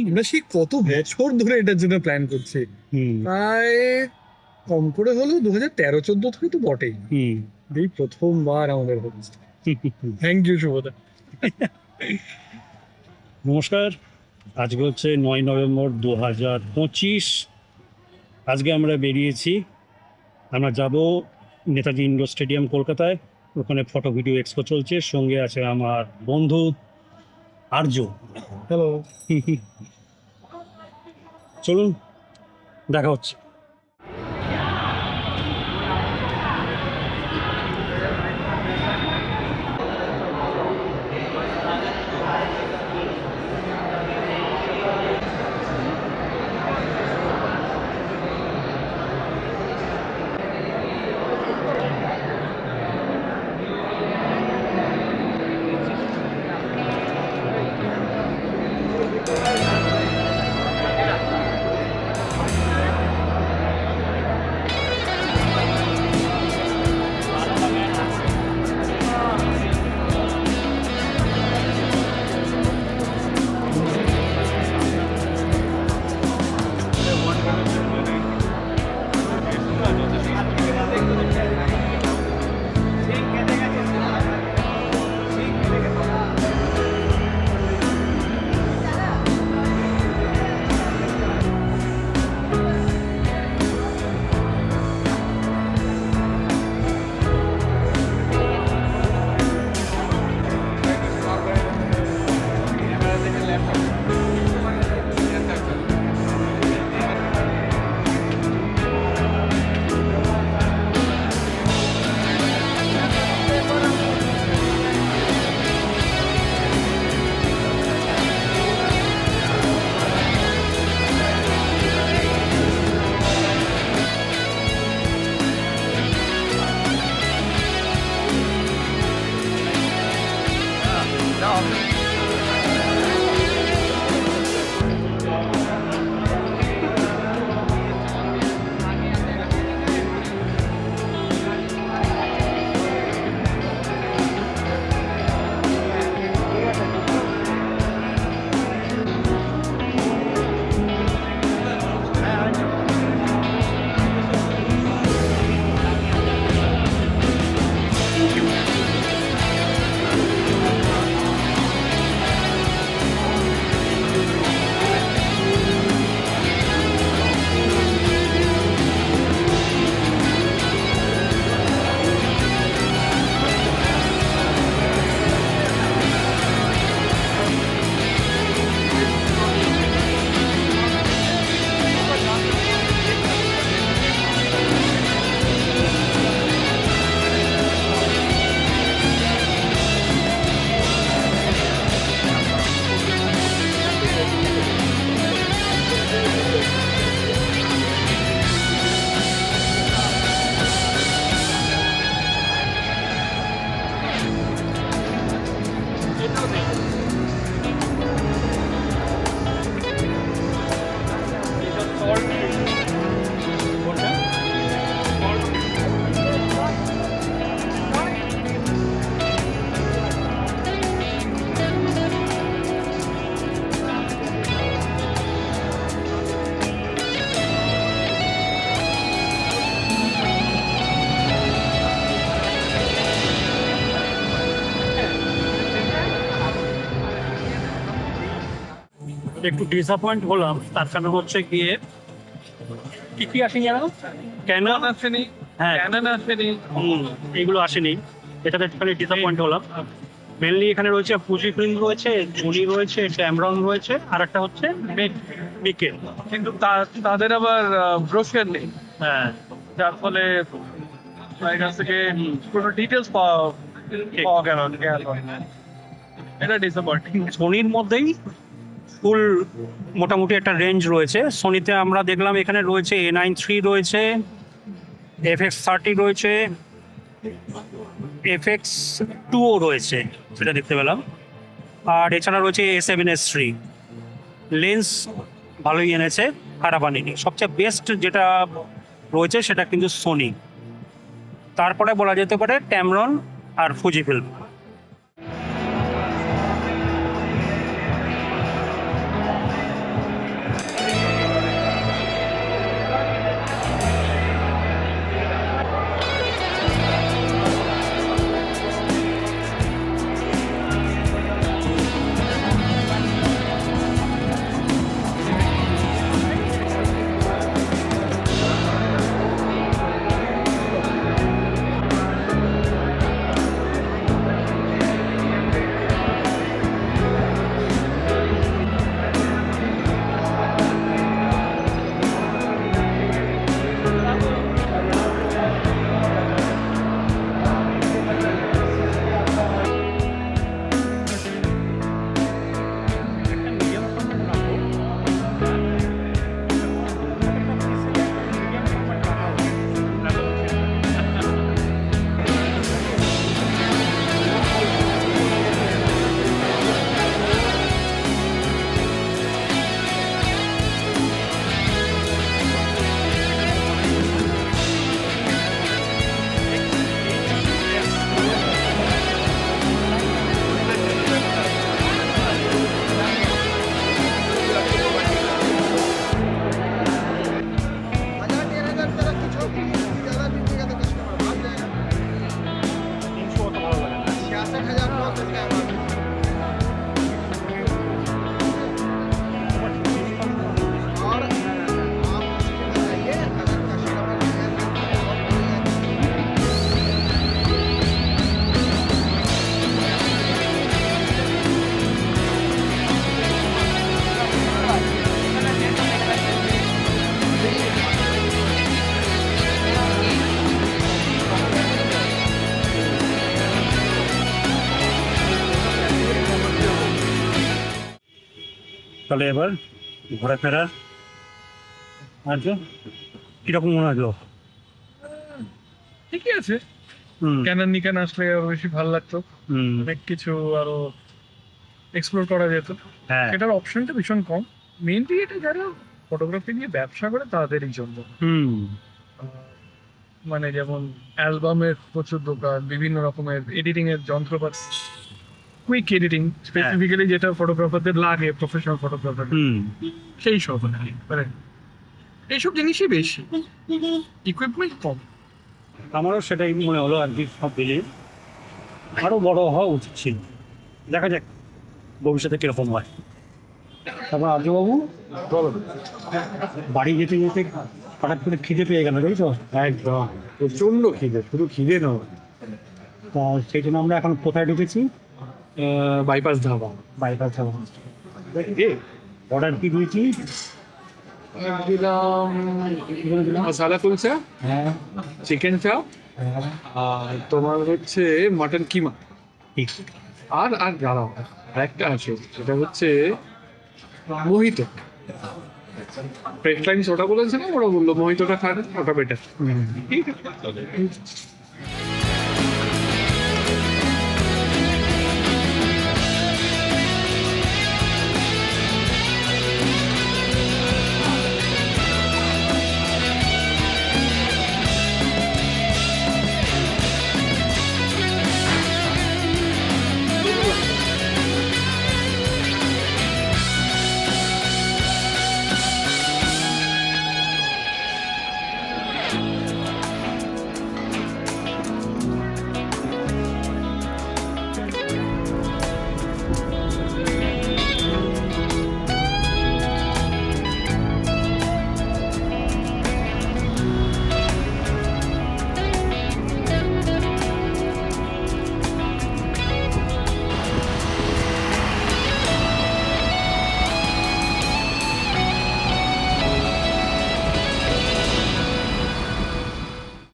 আমরা সেই কত বছর ধরে এটার জন্য প্ল্যান করছি, প্রায় কম করে হলেও 2013-14 থেকে তো বটেই। এই প্রথমবার আমাদের হচ্ছে। থ্যাংক ইউ শুভদা। নমস্কার, আজকে হচ্ছে 9 নভেম্বর 2025। আজকে আমরা বেরিয়েছি, আমরা যাব নেতাজি ইন্ডোর স্টেডিয়াম কলকাতায়। ওখানে ফটো ভিডিও এক্সপো চলছে, সঙ্গে আছে আমার বন্ধু আর্য। হ্যালো। চলুন দেখা হচ্ছে। একটু ডিসঅ্যাপয়েন্ট হলাম, তার কারণ হচ্ছে গিয়ে কি আসেনি জানো? ক্যানন আসেনি, হ্যাঁ ক্যানন আসেনি। এইগুলো আসেনি, এটাতে একটুখানি ডিসঅ্যাপয়েন্ট হলাম। মেনলি এখানে রয়েছে ফুজি ফিল্ম রয়েছে, সোনি রয়েছে, ট্যামরন রয়েছে, আর একটা হচ্ছে মিকেল। কিন্তু তাদের আবার ব্রোশার নেই, হ্যাঁ, যার ফলে তাদের কাছ থেকে কোনো ডিটেলস পাওয়া গেল না। এটা ডিসঅ্যাপয়েন্টিং। সোনির মধ্যেই ফুল মোটামুটি একটা রেঞ্জ রয়েছে। সোনিতে আমরা দেখলাম এখানে রয়েছে A9III রয়েছে, FX30 রয়েছে, FX2ও রয়েছে, সেটা দেখতে পেলাম। আর এছাড়া রয়েছে A7S3। লেন্স ভালোই এনেছে, খারাপ আনেনি। সবচেয়ে বেস্ট যেটা রয়েছে সেটা কিন্তু সোনি, তারপরে বলা যেতে পারে ট্যামরন আর ফুজি ফিল্ম। তাহলে এবার ঘোরাফেরা আচ্ছা কিরকম মনে হলো? ঠিকই আছে, হুম ক্যানান নিকান আসলে আরো বেশি ভালো লাগতো, হুম অনেক কিছু আরো এক্সপ্লোর করা যেত। হ্যাঁ সেটার অপশনটা ভীষণ কম, মেইনলি এটা যারা ফটোগ্রাফি নিয়ে ব্যবসা করে তাদেরই জন্য। হুম আহ, মানে যেমন অ্যালবামের প্রচুর দোকান, বিভিন্ন রকমের এডিটিং এর যন্ত্রপাতি, কুইক এডিটিং স্পেসিফিক্যালি যেটা ফটোগ্রাফারদের লাগে, প্রফেশনাল ফটোগ্রাফার, হুম সেই সব আর কি। মানে এইসব জিনিসই বেশি, ইকুইপমেন্ট কম। আমারও সেটাই মনে হলো আর কি, সব মিলিয়ে আরো বড় হওয়া উচিত ছিল। দেখা যাক ভবিষ্যতে কিরকম হয়। তারপর আর্যবাবু বলো। বাড়ি যেতে যেতে হঠাৎ করে খিদে পেয়ে গেল, তাই তো? একদম প্রচন্ড খিদে, শুধু খিদে নয়, তা সেই জন্য আমরা এখন কোথায় ঢুকেছি? বাইপাস ধাবা। বাইপাস যাবো। অর্ডার কি দিয়েছি? দিলাম মশালা কুলচা, হ্যাঁ চিকেন চাপ, হ্যাঁ আর তোমার হচ্ছে মাটন কিমা, ঠিক। আর আর দাঁড়াও আরেকটা আছে, সেটা হচ্ছে মোহিতো। ফ্রেশ লাইন ওটা বলেছে না, ওরা বললো মোহিতোটা খান, ওটা বেটার। হুম ঠিক আছে।